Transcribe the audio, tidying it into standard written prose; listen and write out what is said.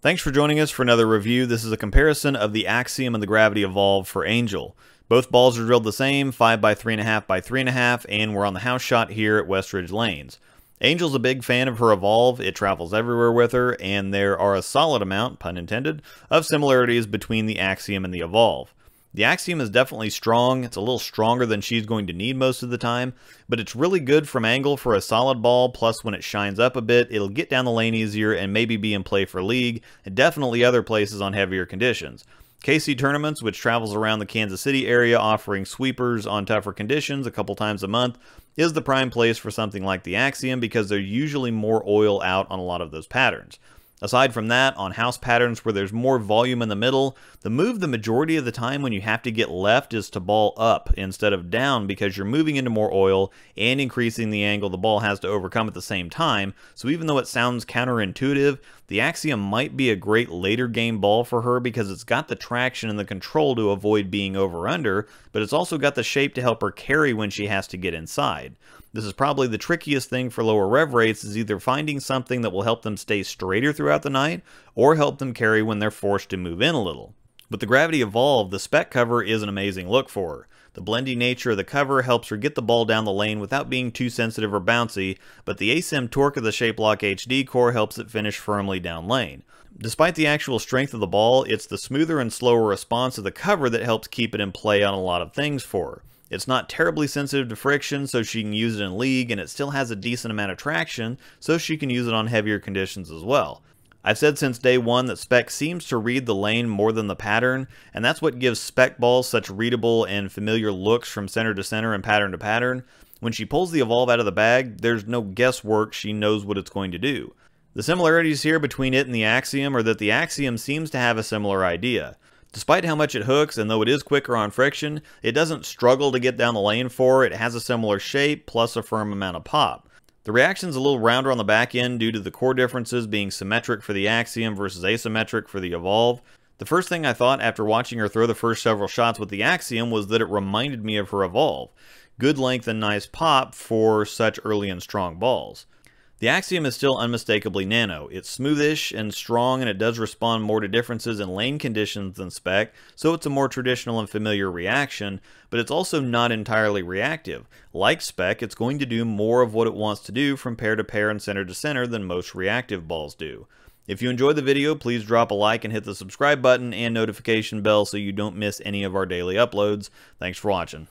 Thanks for joining us for another review. This is a comparison of the Axiom and the Gravity Evolve for Angel. Both balls are drilled the same, 5 by 3.5 by 3.5, and we're on the house shot here at Westridge Lanes. Angel's a big fan of her Evolve, it travels everywhere with her, and there are a solid amount, pun intended, of similarities between the Axiom and the Evolve. The Axiom is definitely strong, it's a little stronger than she's going to need most of the time, but it's really good from angle for a solid ball, plus when it shines up a bit, it'll get down the lane easier and maybe be in play for league, and definitely other places on heavier conditions. KC Tournaments, which travels around the Kansas City area offering sweepers on tougher conditions a couple times a month, is the prime place for something like the Axiom because there's usually more oil out on a lot of those patterns. Aside from that, on house patterns where there's more volume in the middle, the move the majority of the time when you have to get left is to ball up instead of down because you're moving into more oil and increasing the angle the ball has to overcome at the same time, so even though it sounds counterintuitive, the Axiom might be a great later game ball for her because it's got the traction and the control to avoid being over-under, but it's also got the shape to help her carry when she has to get inside. This is probably the trickiest thing for lower rev rates, is either finding something that will help them stay straighter throughout the night, or help them carry when they're forced to move in a little. With the Gravity Evolve, the spec cover is an amazing look for her. The blendy nature of the cover helps her get the ball down the lane without being too sensitive or bouncy, but the ASIM torque of the Shape Lock HD core helps it finish firmly down lane. Despite the actual strength of the ball, it's the smoother and slower response of the cover that helps keep it in play on a lot of things for her. It's not terribly sensitive to friction, so she can use it in league, and it still has a decent amount of traction, so she can use it on heavier conditions as well. I've said since day one that spec seems to read the lane more than the pattern, and that's what gives spec balls such readable and familiar looks from center to center and pattern to pattern. When she pulls the Evolve out of the bag, there's no guesswork, she knows what it's going to do. The similarities here between it and the Axiom are that the Axiom seems to have a similar idea. Despite how much it hooks, and though it is quicker on friction, it doesn't struggle to get down the lane for it. It has a similar shape, plus a firm amount of pop. The reaction's a little rounder on the back end due to the core differences being symmetric for the Axiom versus asymmetric for the Evolve. The first thing I thought after watching her throw the first several shots with the Axiom was that it reminded me of her Evolve. Good length and nice pop for such early and strong balls. The Axiom is still unmistakably nano. It's smoothish and strong, and it does respond more to differences in lane conditions than spec, so it's a more traditional and familiar reaction, but it's also not entirely reactive. Like spec, it's going to do more of what it wants to do from pair to pair and center to center than most reactive balls do. If you enjoyed the video, please drop a like and hit the subscribe button and notification bell so you don't miss any of our daily uploads. Thanks for watching.